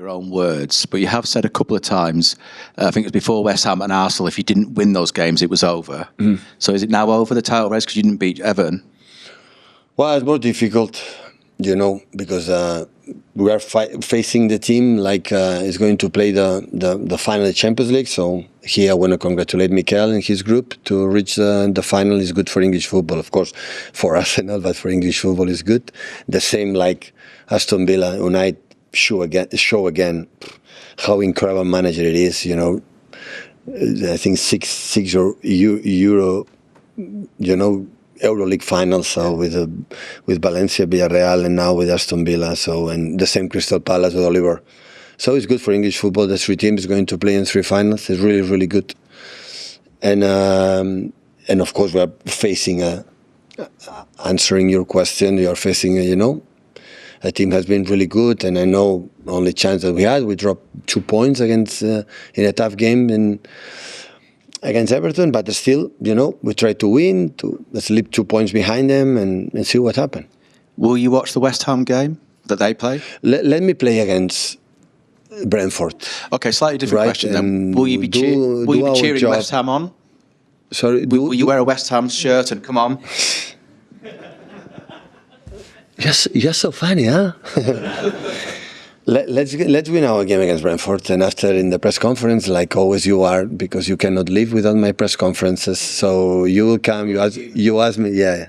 your own words, but you have said a couple of times, I think it was before West Ham and Arsenal, if you didn't win those games, it was over. So is it now over, the title race, because you didn't beat Everton? Well, it's more difficult, because we are facing the team like is going to play the final of the Champions League. So here I want to congratulate Mikel and his group to reach the final. Is good for English football, of course, for Arsenal, but for English football is good. The same like Aston Villa, United show again how incredible manager it is. I think six Euro, EuroLeague finals, so with Valencia, Villarreal, and now with Aston Villa. So, and the same Crystal Palace with Oliver. So it's good for English football. The 3 teams going to play in 3 finals. It's really, really good. And of course we are facing answering your question. You are facing a team has been really good, and I know only chance that we had, we dropped 2 points against in a tough game against Everton, but still, we try to win, let's leave 2 points behind them and see what happens. Will you watch the West Ham game that they play? Let me play against Brentford. Okay, slightly different question then. Will you be cheering West Ham on? Sorry, will you wear a West Ham shirt and come on? You're so funny, huh? Let's win our game against Brentford, and after in the press conference, like always you are, because you cannot live without my press conferences. So you will come. You ask me, a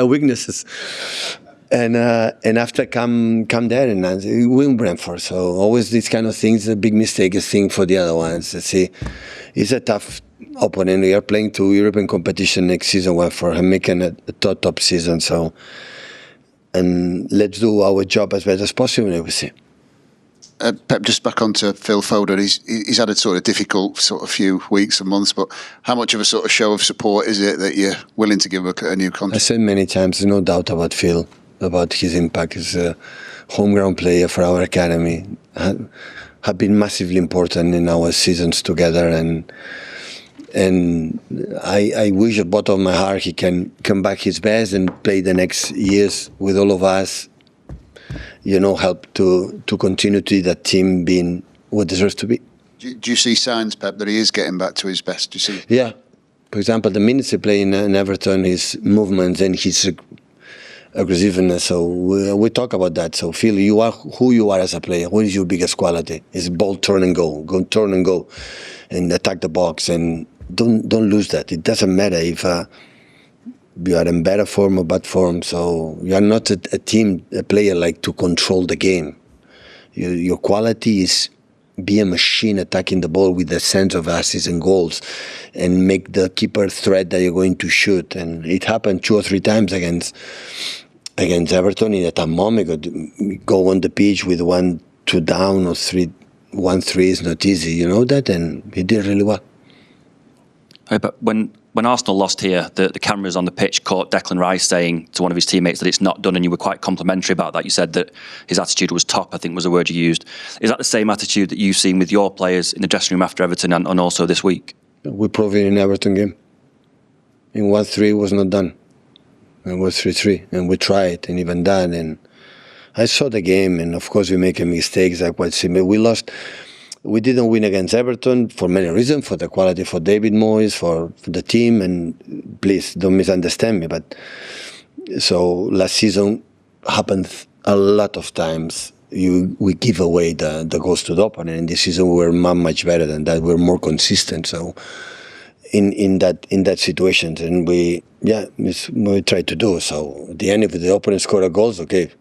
weaknesses, and after come there and win Brentford. So always these kind of things, a big mistake is thing for the other ones. See, it's a tough opponent. We are playing 2 European competition next season, one for making a top season. So. And let's do our job as best as possible, and we see. Pep, just back onto Phil Foden. He's had a sort of difficult sort of few weeks and months, but how much of a sort of show of support is it that you're willing to give a new contract? I said many times, no doubt about Phil, about his impact. He's a home ground player for our academy. Have been massively important in our seasons together, and I wish at bottom of my heart he can come back his best and play the next years with all of us, help to continue to see that team being what deserves to be. Do you see signs, Pep, that he is getting back to his best? Do you see? Yeah. For example, the minutes he played in Everton, his movements and his aggressiveness. So we talk about that. So Phil, you are who you are as a player. What is your biggest quality? It's ball turn and go, and attack the box, and don't lose that. It doesn't matter if you are in better form or bad form. So you are not a player like to control the game. Your quality is be a machine attacking the ball with a sense of assists and goals, and make the keeper threat that you're going to shoot. And it happened 2 or 3 times against Everton in that moment. Go on the pitch with 1-2 down or 1-3 is not easy. You know that, and he did really well. Hey, but when Arsenal lost here, the cameras on the pitch caught Declan Rice saying to one of his teammates that it's not done, and you were quite complimentary about that. You said that his attitude was top, I think was the word you used. Is that the same attitude that you've seen with your players in the dressing room after Everton and also this week? We proved it in Everton game. In 1-3 was not done. It was 3-3, and we tried, and even that. And I saw the game, and of course we make mistakes like what similar. We lost. We didn't win against Everton for many reasons, for the quality, for David Moyes, for the team, and please don't misunderstand me. But so last season happened a lot of times. We give away the goals to the opponent, and this season we were much better than that. We're more consistent. So in that situations, and we try to do. So at the end, if the opponent score a goals, okay,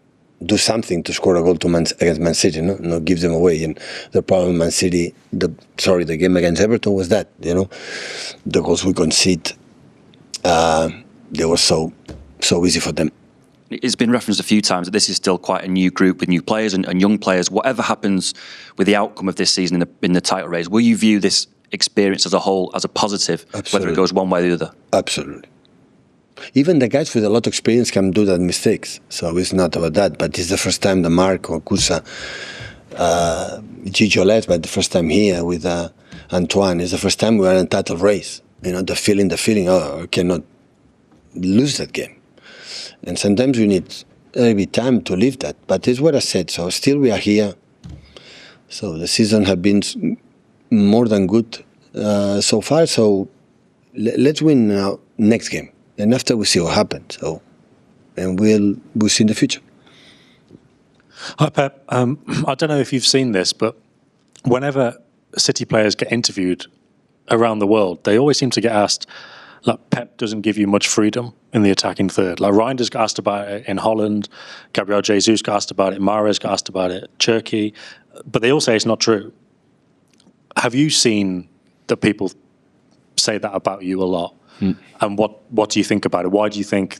do something to score a goal against Man City, no, give them away. And the problem Man City, the game against Everton was that, the goals we concede, they were so easy for them. It's been referenced a few times that this is still quite a new group with new players and young players. Whatever happens with the outcome of this season in the title race, will you view this experience as a whole as a positive, Absolutely. Whether it goes one way or the other? Absolutely. Even the guys with a lot of experience can do that mistakes, so it's not about that. But it's the first time the Marco, Kusa, Gigi left, but the first time here with Antoine, it's the first time we are in title race. The feeling, I cannot lose that game. And sometimes we need maybe time to live that. But it's what I said, so still we are here. So the season have been more than good so far. So let's win now next game, and after we see what happens. So, and we'll see in the future. Hi Pep. I don't know if you've seen this, but whenever City players get interviewed around the world, they always seem to get asked, like, Pep doesn't give you much freedom in the attacking third. Like, Reinders got asked about it in Holland, Gabriel Jesus got asked about it, Mahrez got asked about it, Turkey, but they all say it's not true. Have you seen that people say that about you a lot? And what do you think about it? Why do you think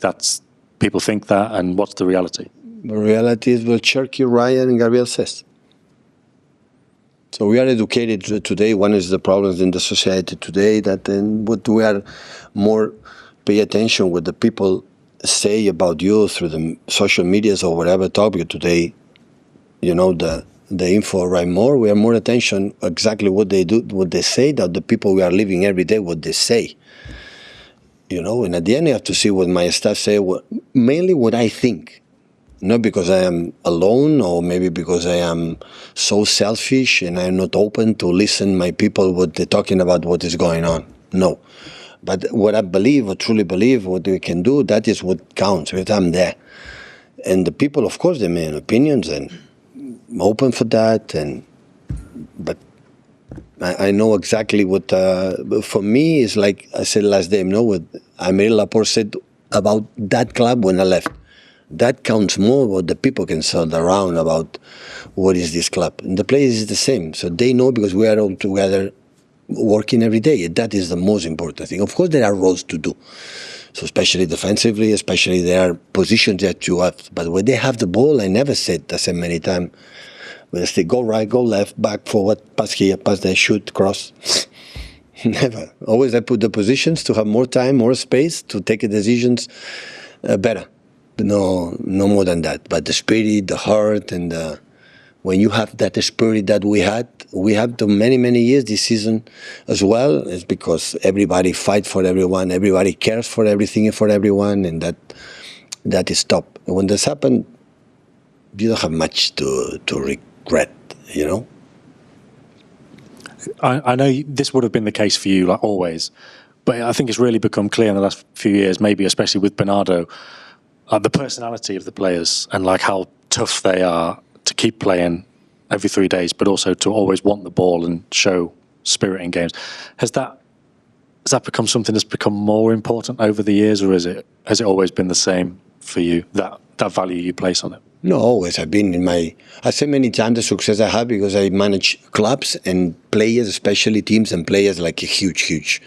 people think that, and what's the reality? The reality is what Cherky, Ryan, and Gabriel says. So we are educated today. One is the problems in the society today, that what we are more pay attention what the people say about you through the social medias or whatever topic today. You know, the info right more. We are more attention exactly what they do, what they say, that the people we are living every day, what they say. You know, and at the end you have to see what my staff say, mainly what I think. Not because I am alone, or maybe because I am so selfish and I am not open to listen my people what they're talking about, what is going on. No. But what I believe, or truly believe, what we can do, that is what counts, because I'm there. And the people, of course, they make opinions, and I'm open for that. But I know exactly what, for me, is like I said last day, you know, what Aymeric Laporte said about that club when I left. That counts more what the people can sell around about what is this club. And the players is the same. So they know, because we are all together working every day. That is the most important thing. Of course, there are roles to do. So especially defensively, especially there are positions that you have. But when they have the ball, I said many times, when they say go right, go left, back, forward, pass here, pass there, shoot, cross. Never. Always I put the positions to have more time, more space to take decisions better. No more than that. But the spirit, the heart, and when you have that spirit that we have to many years this season as well, is because everybody fight for everyone, everybody cares for everything and for everyone, and that is top. And when this happens, you don't have much to regret, you know. I know this would have been the case for you, like always, but I think it's really become clear in the last few years, maybe especially with Bernardo, the personality of the players, and like how tough they are to keep playing every 3 days, but also to always want the ball and show spirit in games. Has that become something that's become more important over the years, or has it always been the same for you, that value you place on it? No, always. I've been I say many times the success I have because I manage clubs and players, especially teams and players, like a huge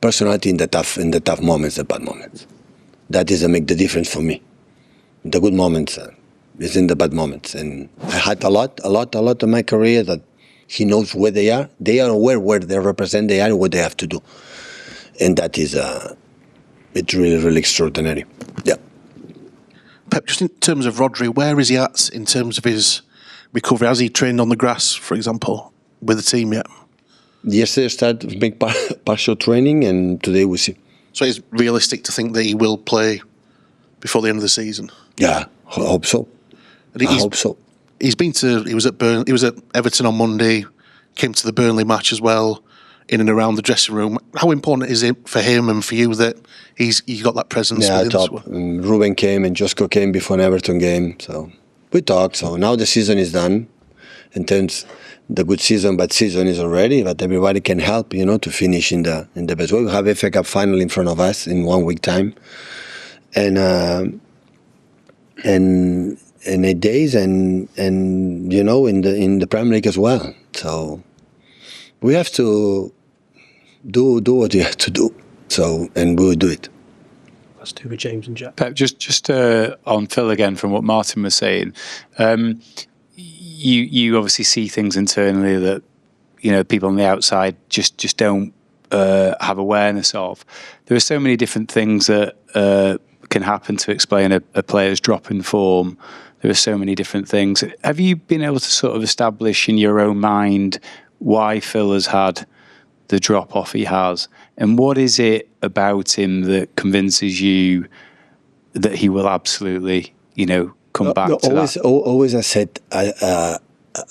personality in the tough moments, the bad moments. That is make the difference for me. The good moments is in the bad moments, and I had a lot of my career that he knows where they are. They are aware where they represent. They are what they have to do, and that is it's really extraordinary. Yeah. Pep, just in terms of Rodri, where is he at in terms of his recovery? Has he trained on the grass, for example, with the team yet? Yesterday started big partial training, and today we see. So it's realistic to think that he will play before the end of the season? Yeah, I hope so. I hope so. He was at Everton on Monday, came to the Burnley match as well, in and around the dressing room. How important is it for him and for you that he's got that presence? Yeah, top. Ruben came and Josko came before an Everton game, so we talked. So now the season is done. In terms the good season, bad season is already, but everybody can help, you know, to finish in the best way. We have FA Cup final in front of us in 1 week time, and 8 days, and you know, in the Premier League as well. So we have to do what we have to do. So, and we'll do it. Let's do with James and Jack. Pep, just on Phil again from what Martin was saying. You obviously see things internally that, you know, people on the outside just don't have awareness of. There are so many different things that can happen to explain a player's drop in form. There are so many different things. Have you been able to sort of establish in your own mind why Phil has had the drop off he has, and what is it about him that convinces you that he will absolutely, you know, come back to always, that? Always, I said, I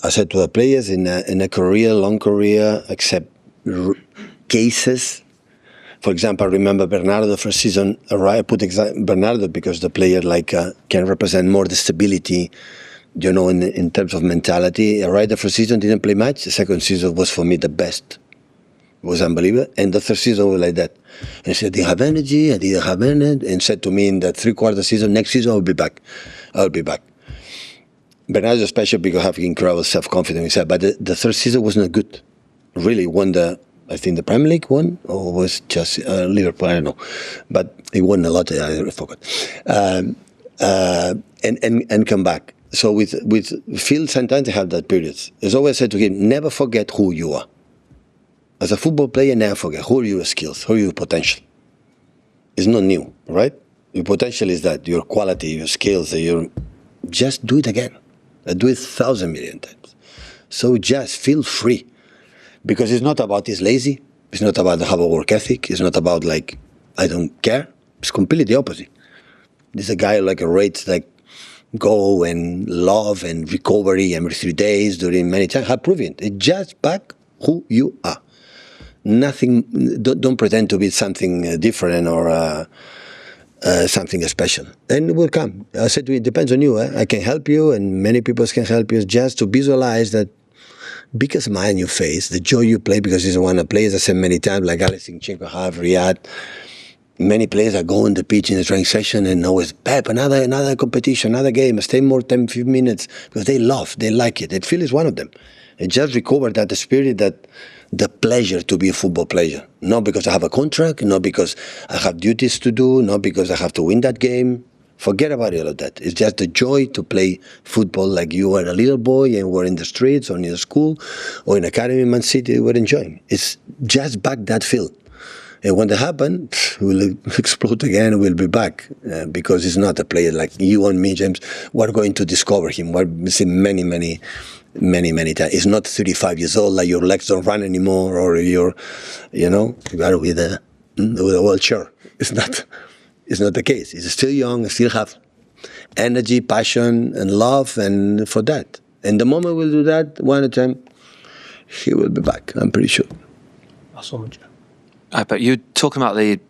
I said to the players, in a career, long career, except cases. For example, I remember Bernardo the first season. I put Bernardo because the player can represent more the stability, in terms of mentality. The first season didn't play much. The second season was for me the best. It was unbelievable. And the third season was like that. And he said, "Do you have energy?" I didn't have energy. And said to me in the three-quarter season, "Next season I'll be back. I'll be back." Bernardo is special because I have incredible self-confidence himself. But the third season was not good. Really won I think the Premier League won, or was just Liverpool, I don't know. But he won a lot, I forgot. And come back. So with Phil, sometimes I have that periods. As always said to him, never forget who you are. As a football player, never forget who are your skills, who are your potential. It's not new, right? Your potential is that, your quality, your skills, just do it again. Do it 1,000 million times. So just feel free. Because it's not about he's lazy. It's not about have a work ethic. It's not about I don't care. It's completely the opposite. This is a guy rates go and love and recovery every 3 days during many times. Have proven it. It's just back who you are. Nothing. Don't pretend to be something different or something special. And it will come. I said to you, it depends on you. I can help you, and many people can help you. Just to visualize that. Big smile on your face, the joy you play, because it's one of the players I said many times, like Alex Zinchenko have, Riyad. Many players are going to the pitch in the training session and always, "Pep, another competition, another game, stay more 10, 15 minutes, because they like it. And Phil is one of them. And just recover that spirit, that the pleasure to be a football player. Not because I have a contract, not because I have duties to do, not because I have to win that game. Forget about all of that. It's just the joy to play football like you were a little boy and were in the streets or in the school or in academy in Man City, you were enjoying. It's just back that feel. And when that happens, we'll explode again and we'll be back. Because it's not a player like you and me, James. We're going to discover him. We're seeing many times. It's not 35 years old, like your legs don't run anymore, or you got to be the wheelchair. It's not the case. He's still young, still have energy, passion, and love, and for that. And the moment we'll do that, one at a time, he will be back, I'm pretty sure. But you're talking about the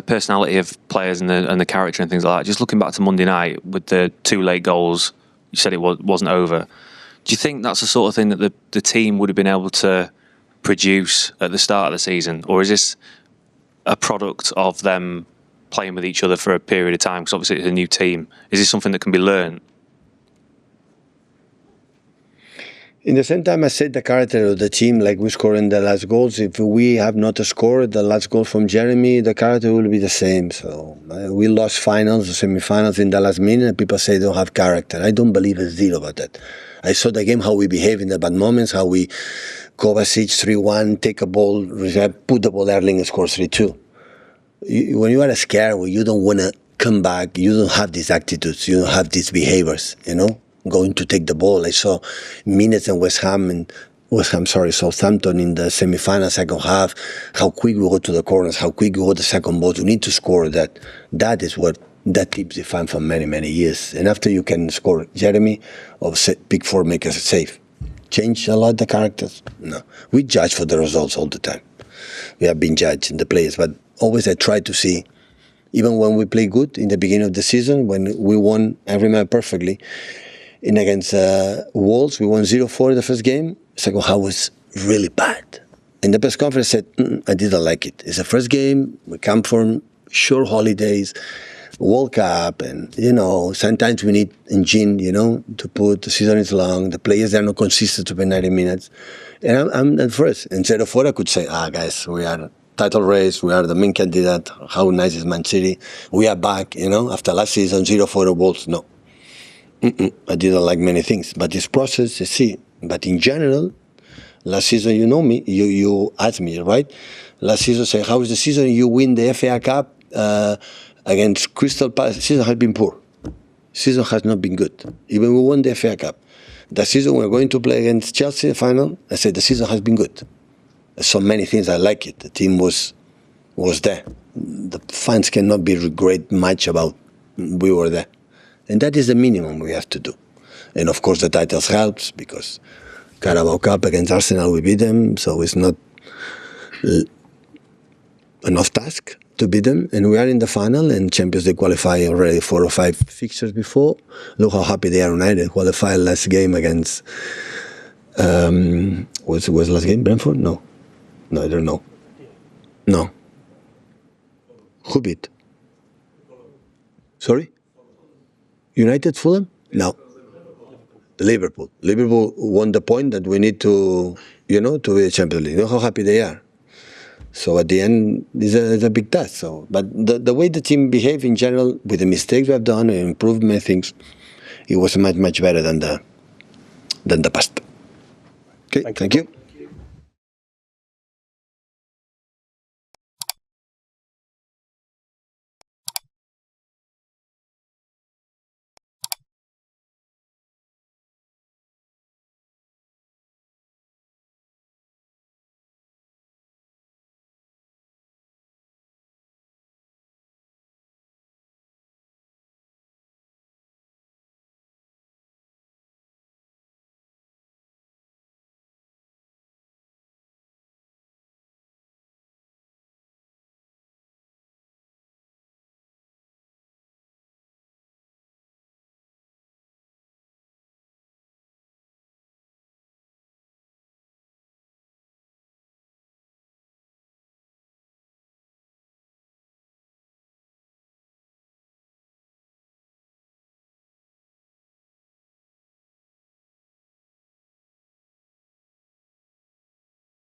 personality of players and the character and things like that. Just looking back to Monday night with the 2 late goals, you said it wasn't over. Do you think that's the sort of thing that the team would have been able to produce at the start of the season? Or is this a product of them playing with each other for a period of time, because obviously it's a new team? Is this something that can be learned? In the same time, I said the character of the team, like we scored in the last goals. If we have not scored the last goal from Jeremy, the character will be the same. So we lost finals, semi-finals in the last minute, and people say they don't have character. I don't believe a zero about that. I saw the game, how we behave in the bad moments, how we Kovacic 3-1, take a ball, put the ball early and score 3-2. When you are scared, when you don't want to come back, you don't have these attitudes, you don't have these behaviors, going to take the ball. I saw minutes in Southampton in the semi-final, second half, how quick we go to the corners, how quick we go to the second ball. You need to score that. That is what that team's defined for many, many years. And after you can score Jeremy or Big Four make us safe. Change a lot the characters? No. We judge for the results all the time. We have been judged in the players, but always I try to see, even when we play good in the beginning of the season, when we won, I remember perfectly, against Wolves, we won 0-4 in the first game. Second half was really bad. In the press conference, I said, I didn't like it. It's the first game. We come from short holidays, World Cup, and, sometimes we need engine, to put, the season is long, the players are not consistent to play 90 minutes. And I'm at first. In 0-4, I could say, guys, we are title race, we are the main candidate. How nice is Man City? We are back, after last season, 0-4 Wolves. No. I didn't like many things, but this process, you see. But in general, last season, you know me, you asked me, right? Last season, say, how is the season? You win the FA Cup against Crystal Palace. The season has been poor. Season has not been good. Even we won the FA Cup. The season we're going to play against Chelsea final, I said the season has been good. So many things, I like it. The team was there. The fans cannot be regret much about we were there. And that is the minimum we have to do. And of course the titles helps, because Carabao Cup against Arsenal, we beat them, so it's not enough task to beat them. And we are in the final, and Champions League qualify already 4 or 5 fixtures before. Look how happy they are. United qualified last game against was last game Brentford? No, I don't know. No. Who beat? Sorry? United, Fulham? No. Liverpool. Liverpool won the point that we need to, to be the Champions League. You know how happy they are. So at the end, it's a big task. So, but the way the team behaved in general, with the mistakes we have done and improved many things, it was much better than the past. Okay, thank you.